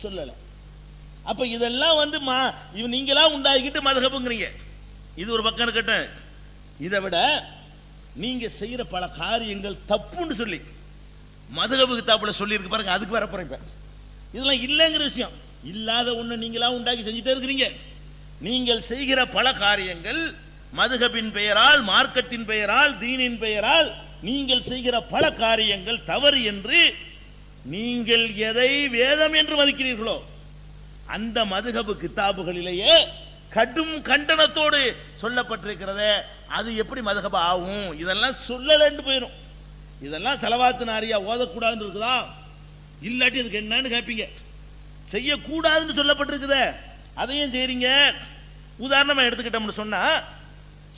சொல்லல. அப்ப இதெல்லாம் வந்து நீங்களா உண்டாக்கிட்டு மதுஹபுங்கிறீங்க. இது ஒரு பக்கம் இருக்கட்டும். இதை விட நீங்க செய்யற பல காரியங்கள் தப்புன்னு சொல்லி மதுஹபு கிதாபுல சொல்லி இருக்கு பாருங்க, அதுக்கு வர போறேன். இதெல்லாம் இல்லைங்கிற விஷயம், இல்லாத ஒண்ணு நீங்களா உண்டாக்கி செஞ்சுட்டே இருக்கிறீங்க. நீங்கள் செய்கிற பல காரியங்கள் மதுஹபின் பெயரால், மார்க்கத்தின் பெயரால், தீனின் பெயரால் நீங்கள் செய்கிற பல காரியங்கள் தவறு என்று நீங்கள் எதை வேதம் என்று மதிக்கிறீர்களோ அந்த மதுஹபு கிதாபுகளிலேயே கடும் கண்டனத்தோடு சொல்லப்பட்டிருக்கிறதே, அது எப்படி மதுஹப ஆகும்? இதெல்லாம் சொல்லலன்னு போயிடும். இதெல்லாம் ஸலவாத்து நாரியா ஓதக்கூடாதுன்னு இருக்குதா, இல்லாட்டி அதுக்கு என்னன்னு கேட்பீங்க. செய்யக்கூடாதுன்னு சொல்லப்பட்டிருக்குதே, அதையும் செய்றீங்க. உதாரணமா எடுத்துக்கிட்டோம்னு சொன்னா,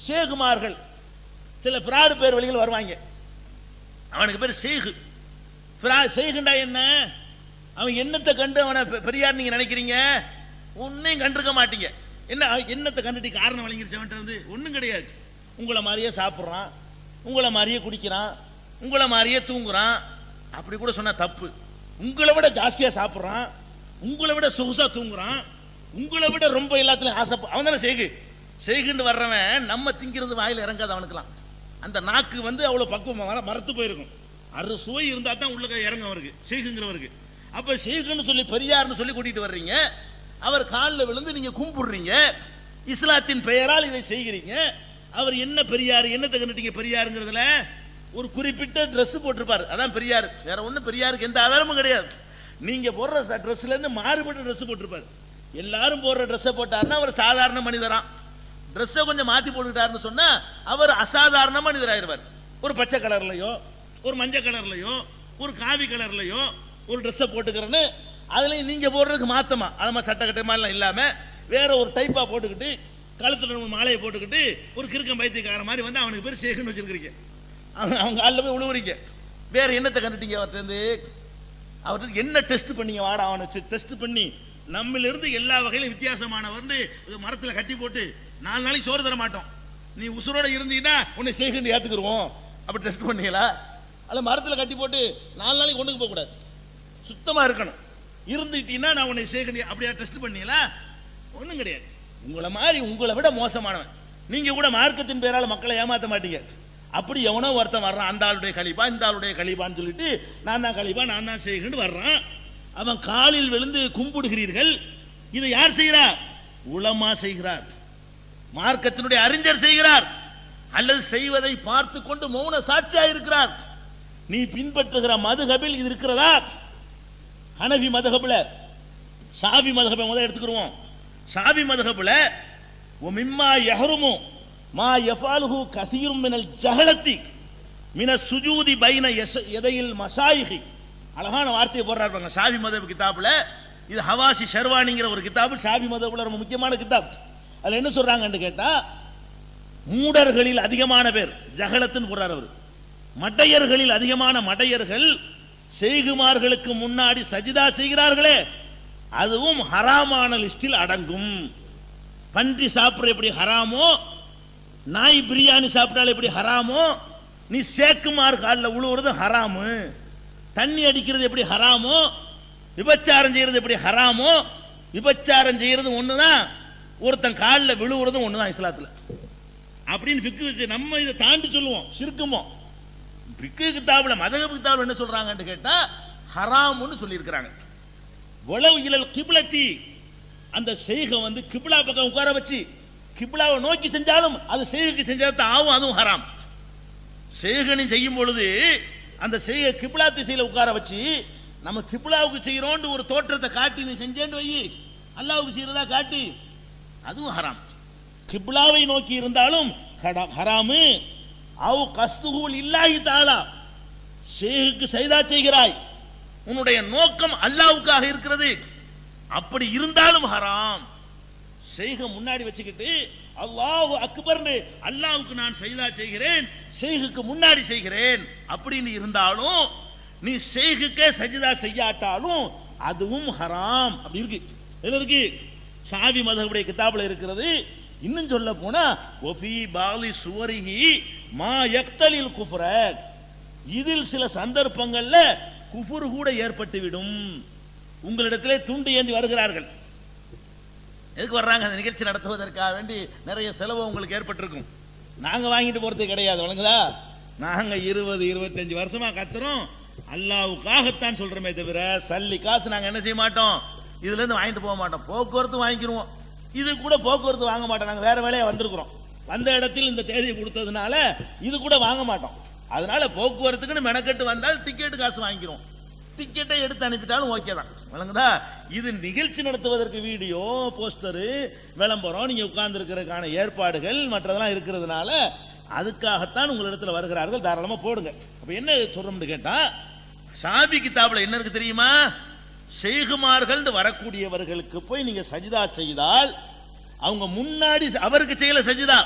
ஷேகுமார்கள் சில பிராடு பேர் வழிகள் வருவாங்க. அவனுக்கு பேர் ஷேகு. ஷேகுண்டா என்ன? அவன் என்னத்தை கண்டு அவனை பெரியார் நீங்க நினைக்கிறீங்க? ஒன்னையும் கண்டிருக்க மாட்டீங்க. என்ன என்னத்தை கண்டுட்டு காரணம் வழங்கிருச்சு? ஒன்றும் கிடையாது. உங்களை மாதிரியே சாப்பிட்றான், உங்களை மாதிரியே குடிக்கிறான், உங்களை மாதிரியே தூங்குறான். அப்படி கூட சொன்னா தப்பு. உங்களை விட ஜாஸ்தியா சாப்பிட்றான், உங்களை விட சொகுசா தூங்குறான், உங்களை விட ரொம்ப எல்லாத்துலயும் ஆசை. அவன் தானே ஷேகு. ஷேகுன்னு வர்றவன் நம்ம திங்கிறது வாயில இறங்காது அவனுக்குலாம். அந்த நாக்கு வந்து அவ்வளவு பக்குவம் மரத்து போயிருக்கும். அறு சுவை இருந்தா தான் உள்ள இறங்க அவருக்கு, ஷேகுங்கிறவருக்கு. அப்ப ஷேகுன்னு சொல்லி பெரியார்னு சொல்லி கூட்டிட்டு வர்றீங்க, அவர் காலில் விழுந்து நீங்க கும்பிடுறீங்க, இஸ்லாத்தின் பெயரால் இதை செய்கிறீங்க. அவர் என்ன பெரியார், என்னத்தை கண்டுட்டீங்க பெரியாருங்கிறதுல? ஒரு குறிப்பிட்ட ட்ரெஸ் போட்டிருப்பாரு, அதான் பெரியார். வேற ஒன்றும் பெரியாருக்கு எந்த ஆதாரமும் கிடையாது. நீங்க போடுற ட்ரெஸ்ல இருந்து மாறுபட்ட ட்ரெஸ் போட்டிருப்பாரு. எல்லாரும் போடுற ட்ரெஸ்ஸை போட்டாருன்னா அவர் சாதாரண மனிதரான். ட்ரெஸ்ஸை கொஞ்சம் மாத்தி போட்டுக்கிட்டாருன்னு சொன்னா அவர் அசாதாரண மனிதராயிருவார். ஒரு பச்சை கலர்லயோ, ஒரு மஞ்சள் கலர்லயோ, ஒரு காவி கலர்லயோ ஒரு ட்ரெஸ்ஸை போட்டுக்கிறேன்னு அதுலயும் நீங்க போடுறதுக்கு மாத்தமா அது சட்டை கட்டமா இல்லாம வேற ஒரு டைப்பா போட்டுக்கிட்டு கழுத்துல மாலையை போட்டுக்கிட்டு ஒரு கிறுக்கம் பைத்தியக்கார மாதிரி வந்து அவனுக்கு பேர் ஷேகுன்னு வச்சிருக்கீங்க. அவங்க காலில் போய் உழுவுறீங்க. வேற என்னத்தை கண்டுட்டீங்க அவர்கிட்ட என்ன டெஸ்ட் பண்ணீங்க? வாடா அவனை டெஸ்ட் பண்ணி நம்மளிருந்து எல்லா வகையிலும் வித்தியாசமானவர்னு மரத்துல கட்டி போட்டு 4 நாளைக்கு சோறு தர மாட்டோம், நீ உசுரோட இருந்தீங்கன்னா உன்னை ஷேகுன்னு ஏத்துக்குருவோம். அப்படி டெஸ்ட் பண்ணீங்களா? அல்ல மரத்துல கட்டி போட்டு 4 நாளைக்கு ஒண்ணுக்கு போக கூடாது, சுத்தமா இருக்கணும். இருந்துட்டீங்கன்னா நான் உன்னை ஷேகுன்னு அப்படியா டெஸ்ட் பண்ணீங்களா? ஒண்ணும் கிடையாது. உங்களை மாதிரி உங்களை விட மோசமானவன். நீங்க கூட மார்க்கத்தின் பேரால மக்களை ஏமாத்த மாட்டீங்க. அப்படி எவனோ ஒருத்தன் வர்றான், அந்த ஆளுடைய கலிபா இந்த ஆளுடைய கலிபான்னு சொல்லிட்டு நான் தான் கலிபா நான் தான் ஷேகுன்னு வர்றான். அவன் காலில் விழுந்து கும்பிடுகிறீர்கள். இதை யார் செய்கிறார்? உலமா செய்கிறார், மார்க்கத்தினுடைய அறிஞர் செய்கிறார், அல்லது செய்வதை பார்த்து கொண்டு மௌன சாட்சியா இருக்கிறார். நீ பின்பற்றுகிற மதுஹபில் இது இருக்கிறதா? ஹனஃபி மதுஹப்ல, ஷாஃபி மதுஹபை முதல்ல எடுத்துக்கிறோம். ஷாஃபி மதுஹப்ல மிம்மா யஹ்ருமு மா யஃபாலுஹு கஸீரும் மினல் ஜஹலத்தி மின சுஜூதி பைன யதையில் மஷாயிஹி. அழகான வார்த்தையை போடுறாரு ஷாஃபி மதுஹப் கிதாபுல. இது ஹவாசி ஷர்வானிங்கிற ஒரு கிதாபு, ஷாஃபி மதுஹப்ல ரொம்ப முக்கியமான கிதாப். அதுல என்ன சொல்றாங்கன்னு கேட்டா, மூடர்களில் அதிகமான பேர் ஜஹலத்துன்னு போடுறார் அவர். மடையர்களில் அதிகமான மடையர்கள் செய்குமார்களுக்கு முன்னாடி சஜிதா செய்கிறார்களே, அதுவும் ஹராமான லிஸ்டில் அடங்கும். பன்றி சாப்பிட்ற எப்படி ஹராமோ, நாய் பிரியாணி சாப்பிட்டால் எப்படி ஹராமோ, நீ சேக்குமார் காலில் உழுவுறது ஹராமு, தண்ணி அடிக்கிறது எப்படி ஹராமோ, விபச்சாரம் செய்யறது எப்படி ஹராமோ, விபச்சாரம் செய்யறது ஒண்ணுதான், ஒருத்தன் காலில் விழுவுறதும் ஒண்ணுதான் இஸ்லாத்துல அப்படின்னு ஃபிக்ஹ். நம்ம இதை தாண்டி சொல்லுவோம் சிறுக்குமோ. ஃபிக்ஹ் கிதாபுல மதுஹப் கிதாபுல என்ன சொல்றாங்கன்னு கேட்டா ஹராம்னு சொல்லி இருக்கிறாங்க. வலவ் இலல் கிப்லத்தி, அந்த ஷேக வந்து கிப்லா பக்கம் உட்கார வச்சு கிப்லாவை நோக்கி செஞ்சாலும் அது ஷேகுக்கு செஞ்சாதான் ஆகும், அதுவும் ஹராம். ஷேகனி செய்யும் பொழுது அந்த ஷேக கிப்லா திசையில உட்கார வச்சு நம்ம கிப்லாவுக்கு செய்யறோம்னு ஒரு தோற்றத்தை காட்டி நீ செஞ்சேன்னு வை, அல்லாஹ்வுக்கு செய்யறதா காட்டி, அதுவும் ஹராம். கிப்லாவை நோக்கி இருந்தாலும் ஹராமு. அவ் கஸ்துஹுல் இல்லாஹி தஆலா, ஷேகுக்கு சஜதா செய்கிறாய், உன்னுடைய நோக்கம் அல்லாஹ்வுக்காக இருக்கிறது, அப்படி இருந்தாலும் ஹராம். ஷேக முன்னாடி வச்சுக்கிட்டு அல்லாஹு அக்பர்னு அல்லாஹ்வுக்கு நான் சஜதா செய்கிறேன், ஷேகுக்கு முன்னாடி செய்கிறேன் அப்படின்னு இருந்தாலும், நீ ஷேகுக்கே சஜதா செய்யாட்டாலும் அதுவும் ஹராம். அப்படி இருக்கு. என்ன இருக்கு? ஷாஃபி மதுஹபுடைய கிதாபுல இருக்கிறது. இன்னும் சொல்ல போனா வஃபி பாலி சுவரிஹி மா யக்தலில் குஃப்ர, இதில் சில சந்தர்ப்பங்கள்ல குஃபுர் கூட ஏற்பட்டு விடும். உங்களிடத்திலே துண்டு ஏந்தி வருகிறார்கள். எதுக்கு வர்றாங்க? அந்த நிகழ்ச்சி நடத்துவதற்காக வேண்டி நிறைய செலவு உங்களுக்கு ஏற்பட்டிருக்கும். நாங்க வாங்கிட்டு போறது கிடையாது, வழங்குதா? நாங்க 20-25 வருஷமா கத்துறோம், அல்லாஹ்வுக்காகத்தான் சொல்றோமே தவிர சல்லி காசு நாங்க என்ன செய்ய மாட்டோம், இதுல இருந்து வாங்கிட்டு போக மாட்டோம். போக்குவரத்து வாங்கிடுவோம், இது கூட போக்குவரத்து வாங்க மாட்டோம். நாங்க வேற வேலையா வந்திருக்கிறோம், வந்த இடத்தில் இந்த தேதியை கொடுத்ததுனால இது கூட வாங்க மாட்டோம். அதனால போக்குவரத்துக்குன்னு மெனக்கெட்டு வந்தால் டிக்கெட் காசு வாங்கிக்கிறோம், டிக்கெட்டை எடுத்து அனுப்பிட்டாலும் ஓகே தான், வழங்குதா? இது நிகழ்ச்சி நடத்துவதற்கு வீடியோ, போஸ்டரு, விளம்பரம், நீங்க உட்கார்ந்து இருக்கிறதுக்கான ஏற்பாடுகள் மற்றதெல்லாம் இருக்கிறதுனால அதுக்காகத்தான் உங்களிடத்துல வருகிறார்கள், தாராளமா போடுங்க. அப்ப என்ன சொல்றோம்னு கேட்டா, ஷாபி கிதாப்ல என்ன இருக்கு தெரியுமா? ஷேகுமார்கள் வரக்கூடியவர்களுக்கு போய் நீங்க சஜிதா செய்தால் அவங்க முன்னாடி, அவருக்கு செய்யல சஜிதா,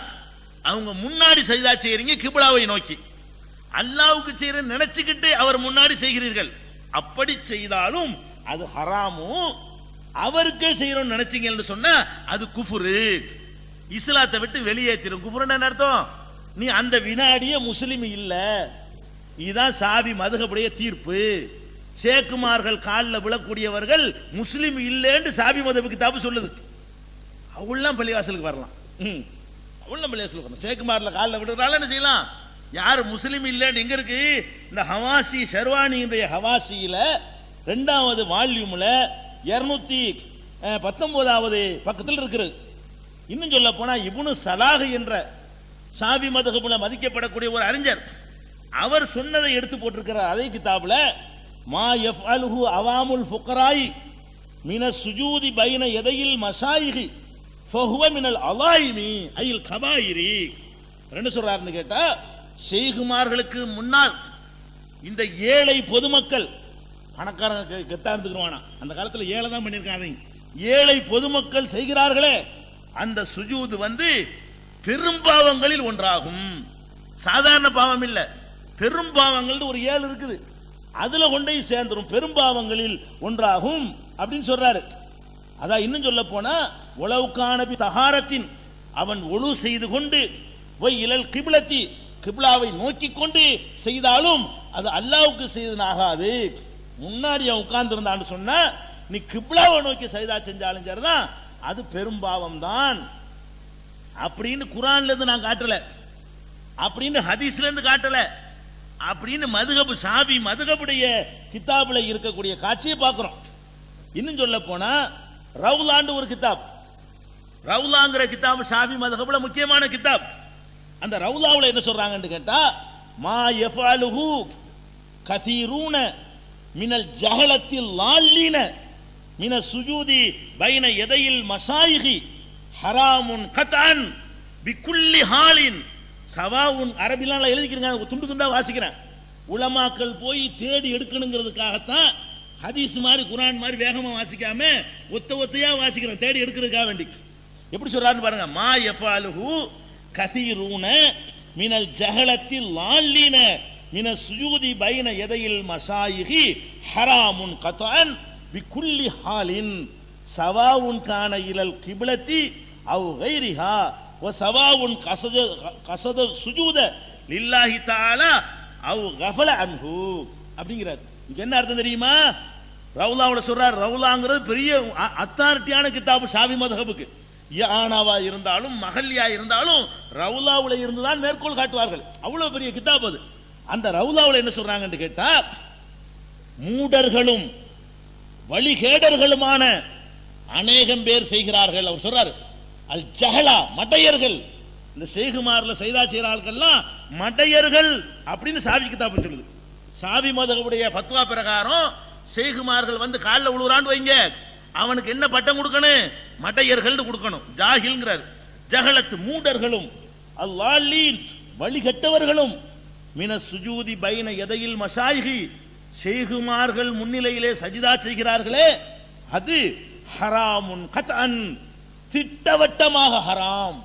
அவங்க முன்னாடி சஜிதா செய்யறீங்க கிப்லாவை நோக்கி, அல்லாஹ்வுக்கு செய்யற நினைச்சுக்கிட்டு அவர் முன்னாடி செய்கிறீர்கள். அப்படி செய்தாலும் அது ஹராமும். அவருக்கே செய்யறோம் நினைச்சீங்கன்னு சொன்னா அது குஃப்ரு, இஸ்லாத்தை விட்டு வெளியேற்றிடும். குஃப்ருன்னு என்ன அர்த்தம்? நீ அந்த வினாடியே முஸ்லிம் இல்ல. இதுதான் ஷாபி மதுஹபுடைய தீர்ப்பு. ஷேக்குமார்கள் காலில் விழக்கூடியவர்கள் முஸ்லிம் இல்லைன்னு ஷாபி மதுஹப் கிதாபு சொல்லுது. அவள்லாம் பள்ளிவாசலுக்கு வரலாம், அவள்லாம் பள்ளிவாசலுக்கு வரலாம். ஷேக்குமார்ல காலில் விடுறால என்ன செய்யலாம்? யார் முஸ்லிம் இல்லைன்னு எங்க இருக்கு? இந்த ஹவாசி ஷர்வானியுடைய ஹவாசியில 2வது வால்யூம்ல 219வது பக்கத்தில் இருக்கிறது. இன்னும் சொல்ல போனா இப்னு சலாஹ் என்ற ஷாபி மதுஹப்ல மதிக்கப்படக்கூடிய ஒரு அறிஞர், அவர் சொன்னதை எடுத்து போட்டிருக்கிறார் அதே கிதாபுல. மா யஃஅலுஹு அவாமுல் ஃபுகராய் மின சுஜூதி பைன யதையில் மஷாயிஹி ஃபஹுவ மினல் அலாயிமி ஐல் கபாயிரி. என்ன சொல்றாருன்னு கேட்டா, ஷேகுமார்களுக்கு முன்னால் இந்த ஏழை பொதுமக்கள், பணக்காரங்க கெத்தா இருந்துக்குவானா, அந்த காலத்துல ஏழை தான் பண்ணிருக்காங்க, ஏழை பொதுமக்கள் செய்கிறார்களே அந்த சுஜூது பெரும்பாவங்களில் ஒன்றாகும். சாதாரண பாவம் இல்ல, பெரும்பாவங்கள் ஒரு 7 இருக்குது, அதுல கொண்டே சேர்ந்துரும், பெரும்பாவங்களில் ஒன்றாகும் அப்படின்னு சொல்றாரு. அதான் இன்னும் சொல்ல போனா, உலவுக்கான தஹாரத்தின், அவன் ஒழு செய்து கொண்டு வை இலல் கிப்லத்தி, கிப்லாவை நோக்கி கொண்டு செய்தாலும் அது அல்லாஹ்வுக்கு செய்தனாகாது. முன்னாடி அவன் உட்கார்ந்து இருந்தான்னு சொன்னா நீ கிப்லாவை நோக்கி சைதா செஞ்சாலும் சரிதான், அது பெரும்பாவம் தான் அப்படின்னு குர்ஆன்ல இருந்து நான் காட்டல, அப்படின்னு ஹதீஸ்ல இருந்து காட்டல, அப்படின்னு மதுஹப் ஷாபி மதுஹபுடைய கிதாபுல இருக்கக்கூடிய காட்சியை பார்க்கிறோம். இன்னும் சொல்ல போனா ரவுலான்னு ஒரு கிதாப், ரவுலாங்கிற கிதாப் ஷாபி மதுஹபுல முக்கியமான கிதாப். அந்த ரவுலாவுல என்ன சொல்றாங்கன்னு கேட்டா, மா யஃஅலுஹு கஸீரூன மினல் ஜஹலத்தில் லால்லீன மின சுஜூதி பைன யதையில் மஷாயிஹி ஹராமுன் கத்அன் பிகுல்லி ஹாலின் சவாவுன். அரபிலாம் எழுதிக்கிறேன், துண்டு துண்டா வாசிக்கிறேன். உலமாக்கள் போய் தேடி எடுக்கணுங்கிறதுக்காகத்தான் ஹதீஸ் மாதிரி குர்ஆன் மாதிரி வேகமா வாசிக்காம ஒத்தையா வாசிக்கிறேன், தேடி எடுக்கிறதுக்காக வேண்டி. எப்படி சொல்றாருன்னு பாருங்க, மா யஃஅலுஹு கஸீரூன மினல் ஜஹலத்தில் லால்லீன மின சுஜூதி பைன யதையில் மஷாயிஹி ஹராமுன் கத்அன் பிகுல்லி ஹாலின் சவாவுன் கான இலல் கிப்லத்தி அவ் கைரிஹா வ சவாவுன் கஸத சுஜூத லில்லாஹி தஆலா அவ் கஃபல அன்ஹு அப்படிங்கிறார். இதுக்கு என்ன அர்த்தம் தெரியுமா? ரவுலாவோட சொல்றார், ரவுலாங்கிறது பெரிய அத்தாரிட்டியான கிதாபு ஷாபி மதுஹபுக்கு. யானாவா இருந்தாலும் மஹல்லியா இருந்தாலும் ரவுலாவுல இருந்துதான் மேற்கோள் காட்டுவார்கள், அவ்வளவு பெரிய கிதாப் அது. அந்த ரவுலாவுல என்ன சொல்றாங்கன்னு கேட்டா, மூடர்களும் வழிகேடர்களுமான அநேகம் பேர் செய்கிறார்கள். அவர் சொல்றாரு, அல் ஜஹலா மடையர்கள், இந்த ஷேகுமார்ல சைதா செய்கிறார்கள்லாம் மடையர்கள் அப்படின்னு ஷாபி கிதாப் சொல்லுது. ஷாபி மதுஹபுடைய ஃபத்வா பிரகாரம் ஷேகுமார்கள் காலில் விழுறான்னு வைங்க, அவனுக்கு என்ன பட்டம் கொடுக்கணும்? மடையர்கள் கொடுக்கணும். ஜாஹில்ங்கிறார். ஜஹலத் மூடர்களும் அல்லாலீன் வழிகட்டவர்களும் மின சுஜூதி பைன யதையில் மஷாயிஹி ஷேகுமார்கள் முன்னிலையிலே சஜிதா செய்கிறார்களே அது ஹராமுன் கத்அன் திட்டவட்டமாக ஹராம்.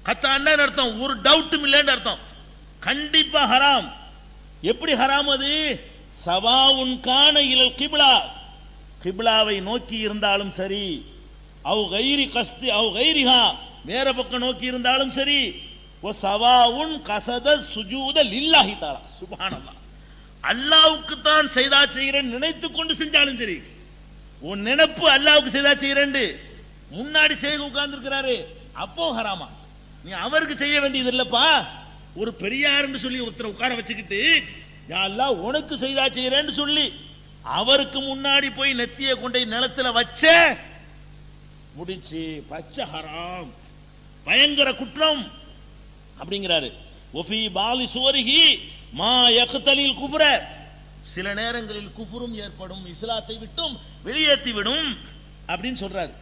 கத்அன் அர்த்தம் ஒரு டவுட்டும் இல்லைன்னு அர்த்தம், கண்டிப்பா ஹராம். எப்படி ஹராம் அது? சவாவுன் கான இலல் கிப்லா, கிப்லாவை நோக்கி இருந்தாலும் சரி, அவ் கைரி கஸ்தி அவ் கைரிஹா வேற பக்கம் நோக்கி இருந்தாலும் சரி, வ சவாவுன் கஸத சுஜூத லில்லாஹி தஆலா சுப்ஹானல்லாஹ், அல்லாஹ்வுக்கு தான் சைதா செய்கிறேன் நினைத்துக் கொண்டு செஞ்சாலும் சரி, உன் நினைப்பு அல்லாஹ்வுக்கு செய்தா செய்யறேன் முன்னாடி செய்து உட்கார்ந்து இருக்கிறாரு, அப்போ ஹராமா? நீ அவருக்கு செய்ய வேண்டியது இல்லப்பா. ஒரு பெரியார்னு சொல்லி ஒருத்தரை உட்கார வச்சுக்கிட்டு யா அல்லாஹ் உனக்கு செய்தா செய்யறேன்னு சொல்லி அவருக்கு முன்னாடி போய் நெத்திய கொண்டை நிலத்துல வச்ச முடிச்சு பச்சை ஹராம், பயங்கர குற்றம் அப்படிங்கிறாரு. ஒஃபி பாலி சுவரிஹி மா யக்தலில் குஃப்ர, சில நேரங்களில் குஃப்ரும் ஏற்படும், இஸ்லாத்தை விட்டும் வெளியேற்றி விடும் அப்படின்னு சொல்றாரு.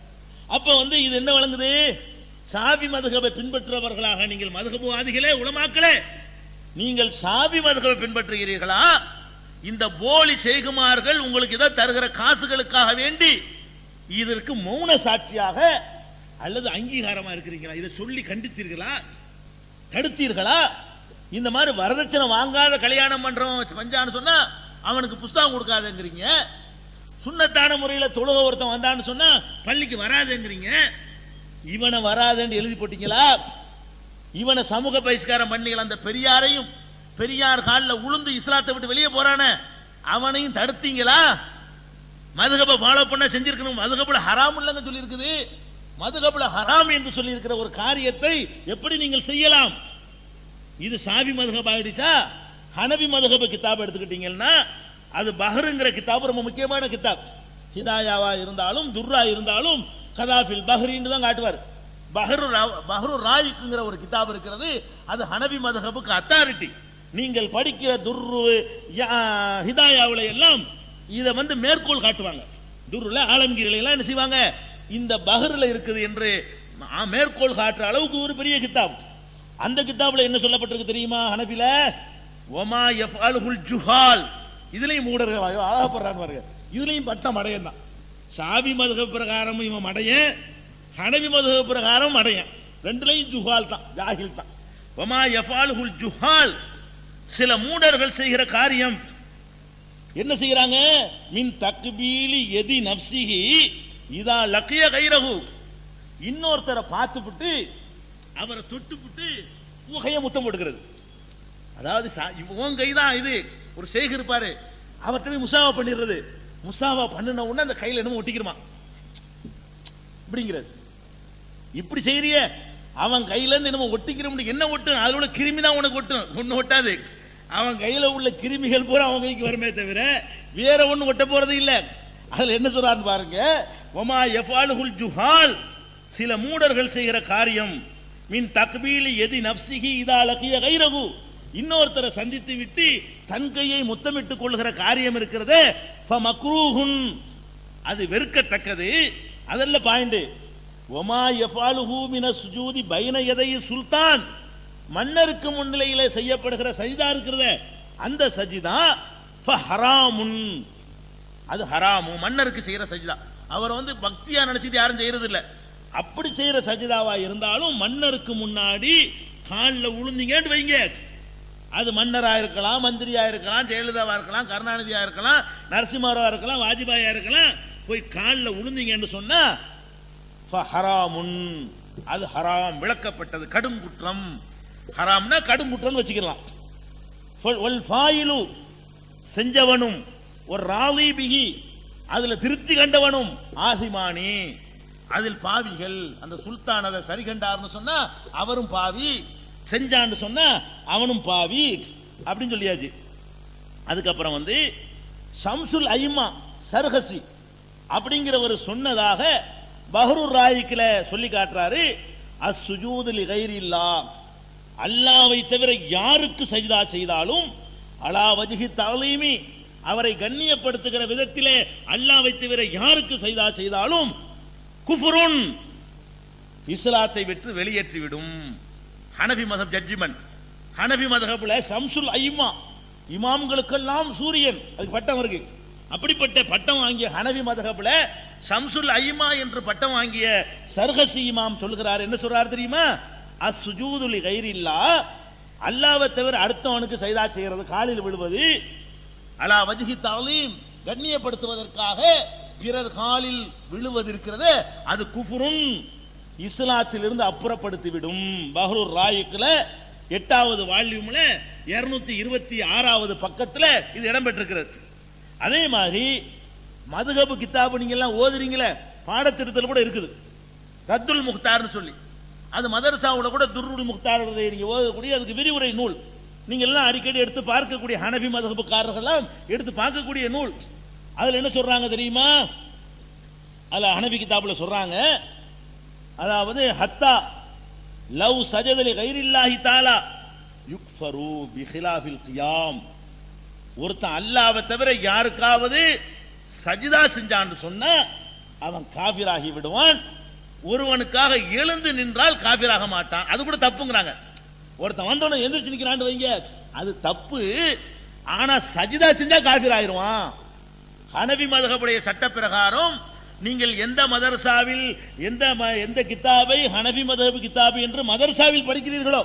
அப்ப இது என்ன வழங்குது? ஷாஃபி மதுஹபை பின்பற்றுபவர்களாக நீங்கள் மதுஹபுவாதிகளே உலமாக்களே, நீங்கள் ஷாஃபி மதுஹபை பின்பற்றுகிறீர்களா? இந்த போலி செய்குமார்கள் உங்களுக்கு இதை தருகிற காசுகளுக்காக வேண்டி இதற்கு மௌன சாட்சியாக அல்லது அங்கீகாரமா இருக்கிறீங்களா? இதை சொல்லி கண்டித்தீர்களா, தடுத்தீர்களா? இந்த மாதிரி வரதட்சணை வாங்காத கல்யாணம் பண்றவன் பஞ்சான்னு சொன்னா அவனுக்கு புஸ்தகம் கொடுக்காதேங்கிறீங்க. சுன்னத்தான முறையில் தொழுக ஒருத்தன் வந்தான்னு சொன்னா பள்ளிக்கு வராதுங்கிறீங்க. இவனை வராதுன்னு எழுதி போட்டீங்களா? இவனை சமூக பகிஷ்காரம் பண்ணீங்களா? அந்த பெரியாரையும், பெரியார் காலில் உளுந்து இஸ்லாத்தை விட்டு வெளியே போறானே அவனையும் தடுத்தீங்களா? மதுஹபை ஃபாலோ பண்ண செஞ்சிருக்கணும். மதுஹபுல ஹராம் இல்லைங்க சொல்லி இருக்குது. மதுஹபுல ஹராம் என்று சொல்லி இருக்கிற ஒரு காரியத்தை எப்படி நீங்கள் செய்யலாம்? இது ஷாஃபி மதுஹப் ஆயிடுச்சா? ஹனபி மதுஹப் கிதாப் எடுத்துக்கிட்டீங்கன்னா அது பஹ்ருங்கிற கிதாப் ரொம்ப முக்கியமான கிதாப். ஹிதாயாவா இருந்தாலும் துர்ரா இருந்தாலும் கதாஃபில் பஹ்ரின்னு தான் காட்டுவார். பஹ்ரு ராயிக்குங்கிற ஒரு கிதாப் இருக்கிறது, அது ஹனபி மதுஹபுக்கு அத்தாரிட்டி. நீங்கள் படிக்கிற துர்ரு ஹிதாயாவுல எல்லாம் இதை மேற்கோள் காட்டுவாங்க. துர்ருல ஆலம்கீரில எல்லாம் என்ன செய்வாங்க, இந்த பஹ்ருல இருக்குது என்று மேற்கோள் காட்டுற அளவுக்கு ஒரு பெரிய கிதாப். அந்த கிதாப்ல என்ன சொல்லப்பட்டிருக்கு தெரியுமா? ஹனபில ஒமா யஃஅலுல் ஜுஹால், இதுலயும் மூடர்கள் ஆகப்படுறான்னு பாருங்க. இதுலயும் பட்டம் அடையன் தான். ஷாஃபி மதுஹப் பிரகாரம் இவன் அடையன், ஹனபி மதுஹப் பிரகாரம் அடையன், ரெண்டுலையும் ஜுஹால் தான், ஜாஹில் தான். ஒமா யஃஅலுல் ஜுஹால், சில மூடர்கள் செய்கிற காரியம் என்ன செய்யறாங்க? மின் தக்பீலி எதி நப்சிஹி இதா லக்கிய கைரஹு, இன்னொருத்தரை பார்த்துவிட்டு அவரை தொட்டுவிட்டு கையை முத்தம் போட்டுக்கிறது. அதாவது உன் கைதான் இது, ஒரு ஷேக் இருப்பாரு, அவர்கிட்ட போய் முசாவா பண்ணிடுறது. முசாவா பண்ணின உடனே அந்த கையில என்னமோ ஒட்டிக்கிறமா இப்படிங்கிறது. இப்படி செய்யறிய அவன் கையில இருந்து என்னமோ ஒட்டிக்கிற முடியும். என்ன ஒட்டும்? அதுல உள்ள கிருமி தான் உனக்கு ஒட்டும், ஒண்ணு ஒட்டாது. அவன் கையில உள்ள கிருமிகள் பூரா அவன் கைக்கு வருமே தவிர வேற ஒண்ணு ஒட்ட போறது இல்ல. அதுல என்ன சொல்றான்னு பாருங்க. ஒமா யஃஅலுல் ஜுஹால், சில மூடர்கள் செய்கிற காரியம் மின் தக்பீலி எதி நப்சிஹி இதா லக்கிய கைரஹு, இன்னொருத்தரை சந்தித்து விட்டு தன் கையை முத்தமிட்டுக் கொள்கிற காரியம் இருக்கிறது. ஃபமக்ரூஹுன், அது வெறுக்கத்தக்கது. அதல்ல பாயிண்ட். ஒமா யஃஅலுஹு மினஸ் சுஜூதி பைன யதை சுல்தான், மன்னருக்கு முன்னிலையில செய்யப்படுகிற சஜிதா இருக்கிறது, அந்த சஜிதா ஃபஹராமுன், அது ஹராமு. மன்னருக்கு செய்யற சஜிதா அவர் பக்தியா நினைச்சிட்டு யாரும் செய்யறது இல்ல. அப்படி செய்யற சஜிதாவா இருந்தாலும் மன்னருக்கு முன்னாடி காலில் உளுந்தீங்கன்னு வைங்க, அது மன்னரா இருக்கலாம், மந்திரியா இருக்கலாம், ஜெயலலிதாவா இருக்கலாம், கருணாநிதியா இருக்கலாம், நரசிம்மராவா இருக்கலாம், வாஜ்பாயா இருக்கலாம், போய் காலில் உளுந்தீங்கன்னு சொன்னா ஃபஹராமுன், அது ஹராம், விளக்கப்பட்டது, கடும் குற்றம். ஹராம்னா கடும் குற்றம் வச்சுக்கலாம். வல் ஃபாயிலு, செஞ்சவனும், ஒரு ராதி பிஹி, அதுல திருப்தி கண்டவனும், ஆசிமானி, அதில் பாவிகள். அந்த சுல்தான் அதை சரி கண்டார்னு சொன்னா அவரும் பாவி, செஞ்சான்னு சொன்னா அவனும் பாவி அப்படின்னு சொல்லியாச்சு. அதுக்கப்புறம் ஷம்சுல் ஐமா சர்ஹசி அப்படிங்கிறவர் சொன்னதாக பஹ்ரு ராயிக்கில சொல்லி காட்டுறாரு. அஸ்ஸுஜூது லிகைரில்லாஹ், அல்லாஹ்வை தவிர யாருக்கு சஜ்தா செய்தாலும் அலா வஜ்ஹி தஅலீமி, அவரை கண்ணியப்படுத்துகிற விதத்திலே அல்லாஹ்வை தவிர யாருக்கு சஜ்தா செய்தாலும் குஃப்ருன், இஸ்லாத்தை விட்டு வெளியேற்றிவிடும். ஹனபி மதஹப் ஜட்ஜ்மென்ட். ஹனபி மதஹப்ல ஷம்சுல் ஐமா, இமாம்களுக்கெல்லாம் சூரியன், அதுக்கு பட்டம் இருக்கு. அப்படிப்பட்ட பட்டம் வாங்கிய ஹனபி மதஹப்ல ஷம்சுல் ஐமா என்று பட்டம் வாங்கிய சர்ஹசி இமாம் சொல்கிறார். என்ன சொல்றார் தெரியுமா? அஸ்ஸுஜூது லிகைரில்லாஹ், அல்லாஹ்வை தவிர அடுத்தவனுக்கு சஜ்தா செய்யறது, காலில் விழுவது, அலா வஜ்ஹி தஅலீம், கண்ணியப்படுத்துவதற்காக பிறர் காலில் விழுவது இருக்கிறது, அது குஃப்ருன், இஸ்லாத்திலிருந்து அப்புறப்படுத்திவிடும். பஹ்ரு ராயிக்ல 8வது வால்யூம்ல 226வது பக்கத்துல இது இடம்பெற்றிருக்கிறது. அதே மாதிரி மதுஹப் கிதாபு நீங்க எல்லாம் ஓதுறீங்களே, பாடத்திட்டத்தில் கூட இருக்குது ரத்துல் முக்தார்னு சொல்லி. அது மதரசாவோட கூட துர்ருல் முக்தார் நீங்க ஓதக்கூடிய அதுக்கு விரிவுரை நூல். நீங்க எல்லாம் அடிக்கடி எடுத்து பார்க்கக்கூடிய ஹனபி மதுஹப்காரர்கள்லாம் எடுத்து பார்க்கக்கூடிய நூல். அதுல என்ன சொல்றாங்க தெரியுமா? அதுல ஹனபி கிதாபுல சொல்றாங்க, அதாவது ஹத்தா லவ் சஜதலி கைரில்லாஹி தஆலா யுக்ஃபரு பிகிலாஃபில் கியாம். ஒருத்தன் அல்லாஹ்வை தவிர யாருக்காவது சஜிதா செஞ்சான்னு சொன்னா அவன் காபிராகி விடுவான். ஒருவனுக்காக எழுந்து நின்றால் காபிராக மாட்டான். அது கூட தப்புங்கிறாங்க. ஒருத்தன் வந்தவன எந்திரிச்சு நிக்கிறான்னு வைங்க, அது தப்பு. ஆனா சஜிதா செஞ்சா காபிர் ஆயிருவான். ஹனபி மதுஹபுடைய சட்ட பிரகாரம் நீங்கள் எந்த மதரசாவில் எந்த கிதாபை ஹனபி மதுஹப் கிதாபு என்று மதரசாவில் படிக்கிறீர்களோ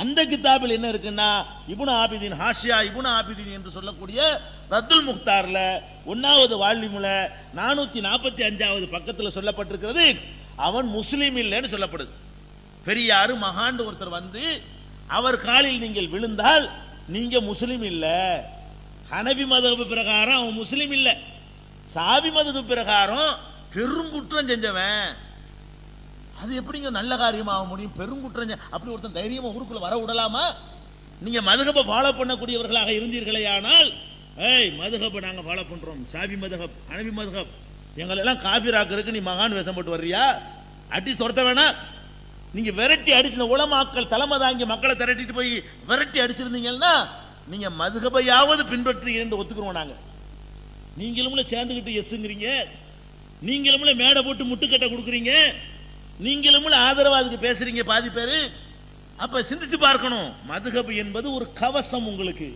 அந்த கிதாபில் என்ன இருக்குன்னா, இப்னு ஆபிதீன் ஹாஷியா இப்னு ஆபிதீன் என்று சொல்லக்கூடிய ரத்துல் முக்தார்ல 1வது வால்யூம்ல 445வது பக்கத்தில் சொல்லப்பட்டிருக்கிறது, அவன் முஸ்லீம் இல்லைன்னு சொல்லப்படுது. பெரியாரு மகான் ஒருத்தர் வந்து அவர் காலில் நீங்கள் விழுந்தால் நீங்க முஸ்லீம் இல்ல. ஹனபி மதுஹப் பிரகாரம் அவன் முஸ்லீம் இல்ல. சாபி மதுஹப் பிரகாரம் பெருங்குற்றம் செஞ்சவன். அது எப்படிங்க நல்ல காரியமாக முடியும்? பெருங்குற்றம் அப்படி ஒருத்தன் தைரியமா ஊருக்குள்ள வர விடலாமா? நீங்க மதுஹபை ஃபாலோ பண்ணக்கூடியவர்களாக இருந்தீர்களே ஆனால், மதுஹபை நாங்க ஃபாலோ பண்றோம், சாபி மதுஹப் ஹனபி மதுஹப் எங்களெல்லாம் காபிராக்கிறதுக்கு நீ மகான் வேஷம் போட்டு வர்றியா? அடி துரத்த வேணாம். நீங்க விரட்டி அடிச்சு உலமாக்கள் தலைமை தாங்கி மக்களை திரட்டிட்டு போய் விரட்டி அடிச்சிருந்தீங்கன்னா நீங்க மதுஹபையாவது பின்பற்றி என்று ஒத்துக்கிறோம். நாங்க நீங்களும் சேர்ந்துக்கிட்டு எஸ்ங்கிறீங்க, நீங்களும் மேடை போட்டு முட்டுக்கட்டை கொடுக்குறீங்க, நீங்களும் ஆதரவா அதுக்கு பேசுறீங்க பாதி பேரு. அப்ப சிந்திச்சு பார்க்கணும். மதுஹப் என்பது ஒரு கவசம். உங்களுக்கு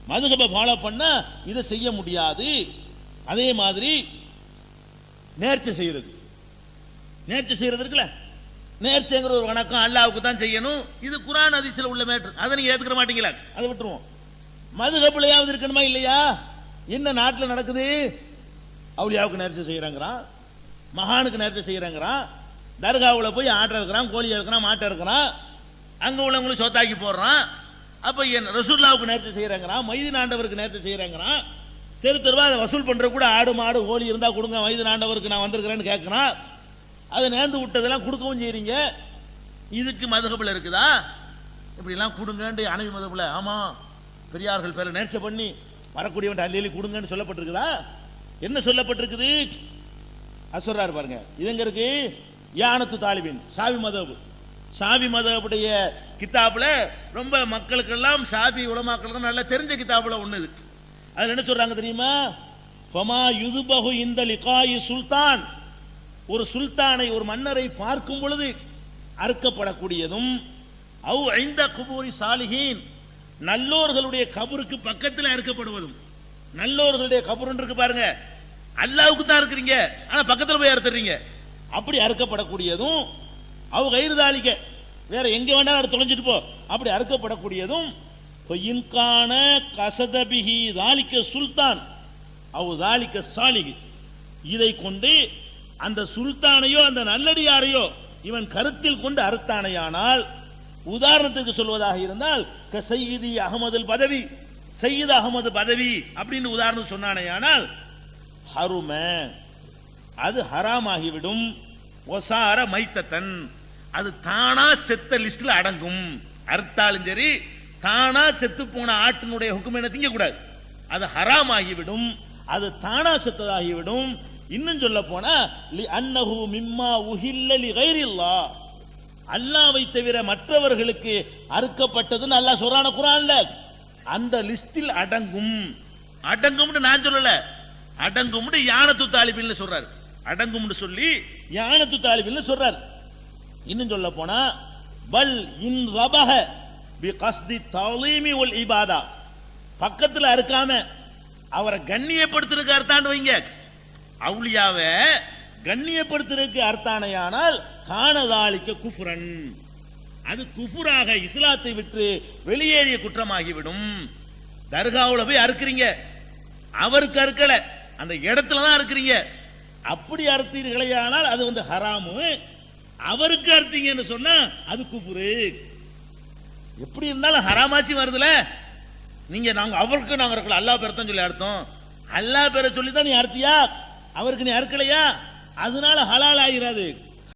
மதுஹபை ஃபாலோ பண்ணா இதை செய்ய முடியாது. அதே மாதிரி நேர்ச்சை செய்யறது இருக்குல்ல, நேர்ச்சைங்கிற ஒரு வணக்கம் அல்லாஹ்வுக்கு தான் செய்யணும். இது குர்ஆன் ஹதீஸ்ல உள்ள மேட்டர். அதை நீங்க ஏத்துக்க மாட்டீங்களா? அதை விட்டுருவோம். மதுஹப்லயாவது இருக்கணுமா இல்லையா? என்ன நாட்டில் நடக்குது? அவுலியாவுக்கு நேர்ச்சை செய்யறாங்கிறான், மகானுக்கு நேர்ச்சை செய்யறாங்கிறான், தர்காவில் போய் ஆட்டை இருக்கிறான், கோழி இருக்கிறான், மாட்டை இருக்கிறான், அங்க உள்ளவங்களும் சொத்தாக்கி போடுறான். அப்ப ரசூலுல்லாஹ்வுக்கு நேர்ச்சை செய்யறாங்கிறான், மைதீன் ஆண்டவருக்கு நேர்ச்சை செய்யறாங்கிறான். தெரு தெருவா அதை வசூல் பண்ற கூட ஆடு மாடு கோழி இருந்தா கொடுங்க, மைதீன் ஆண்டவருக்கு நான் வந்திருக்கிறேன்னு கேட்கறான். அதை நேர்ந்து விட்டதெல்லாம் கொடுக்கவும் செய்றீங்க. இதுக்கு மதுஹப்ல இருக்குதா? இப்படி எல்லாம் கொடுங்கன்னு ஹனபி மதுஹப்ல ஆமா பெரியார்கள் பேரை நேர்ச்சை பண்ணி வரக்கூடியவன் அள்ளி கொடுங்கன்னு சொல்லப்பட்டிருக்குதா? என்ன சொல்லப்பட்டிருக்குது? சொல்றாரு பாருங்க. இது எங்க இருக்கு? யானத்து தாலிபின் ஷாபி மதுஹப். ஷாபி மதுஹபுடைய கிதாபுல ரொம்ப மக்களுக்கெல்லாம் ஷாபி உலமாக்களுக்கு நல்லா தெரிஞ்ச கிதாபுல ஒண்ணு இது. அதுல என்ன சொல்றாங்க தெரியுமா? ஃபமா யுதுபஹு இந்த லிகாயி சுல்தான். ஒரு சுல்தானை ஒரு மன்னரை பார்க்கும் பொழுது அறுக்கப்படக்கூடியதும், அவ் ஐந்த குபூரி சாலிஹீன் நல்லோர்களுடைய கபருக்கு பக்கத்தில் அறுக்கப்படுவதும். நல்லோர்களுடைய கபர் இருக்கு பாருங்க, அல்லாஹ்வுக்கு தான் இருக்கிறீங்க, ஆனா பக்கத்தில் போய் அறுத்துறீங்க, அப்படி அறுக்கப்படக்கூடியதும், அவ் கைருதாலிக்க வேற எங்க வேணாலும் அதை தொலைஞ்சிட்டு போ, அப்படி அறுக்கப்படக்கூடியதும், இன்கான கசதபிஹி தாலிக்க சுல்தான் அவ் தாலிக்க சாலிஹ். இதை கொண்டு அந்த சுல்தானையோ அந்த நல்லடியாரையோ இவன் கருத்தில் கொண்டு அறுத்தானையானால், உதாரணத்துக்கு சொல்வதாக இருந்தால் சையீதி அகமது பதவி, சையீத் அகமது பதவி அப்படின்னு உதாரணம் சொன்னானேயானால் ஹரும அது ஹராமாகிவிடும். ஒசார மைத்தத்தன் அது தானா செத்த லிஸ்ட்ல அடங்கும். அறுத்தாலும் சரி, தானா செத்து போன ஆட்டினுடைய ஹுக்கும் என்ன திங்கக்கூடாது, அது ஹராமாகிவிடும், அது தானா செத்ததாகிவிடும். இன்னும் சொல்ல போனா அன்னஹு மிம்மா உஹில்ல லிகைரில்லாஹ், அல்லாஹ்வை தவிர மற்றவர்களுக்கு அறுக்கப்பட்டதுன்னு அல்லாஹ் சொல்றான குர்ஆன்ல, அந்த லிஸ்டில் அடங்கும். அடங்கும்னு நான் சொல்லல, அடங்கும்னு யானத்து தாலிபின் சொல்றாரு. அடங்கும்னு சொல்லி யானத்து தாலிபின் சொல்றாரு. இன்னும் சொல்ல போனா பல் இன் ரபஹ பி கஸ்தி தலீமி வல் இபாதா, பக்கத்துல அறுக்காம அவரை கண்ணியப்படுத்துறதுக்கு அர்த்தாண்டு வைங்க. அவுலியாவை கண்ணியப்படுத்துறதுக்கு அர்த்தானையானால் காணதாலிக்க குஃப்ரன், அது குஃபுராக இஸ்லாத்தை விட்டு வெளியேறிய குற்றமாகிவிடும். தர்காவுல போய் அறுக்கிறீங்க, அவருக்கு அறுக்கல, அந்த இடத்துல தான் அறுக்கிறீங்க, அப்படி அறுத்தீர்களேயானால் அது வந்து ஹராமு. அவருக்கு அறுத்தீங்கன்னு சொன்னா அது குஃப்ரு. எப்படி இருந்தாலும் ஹராமாச்சி வருதுல. நீங்க நாங்க அவருக்கு நாங்க இருக்கல, அல்லாஹ் பெருத்தம் சொல்லி அர்த்தம். அல்லாஹ் பேரை சொல்லி தான் நீ அறுத்தியா, அவருக்கு நீ அறுக்கலையா, அதனால ஹலால் ஆகிறாது.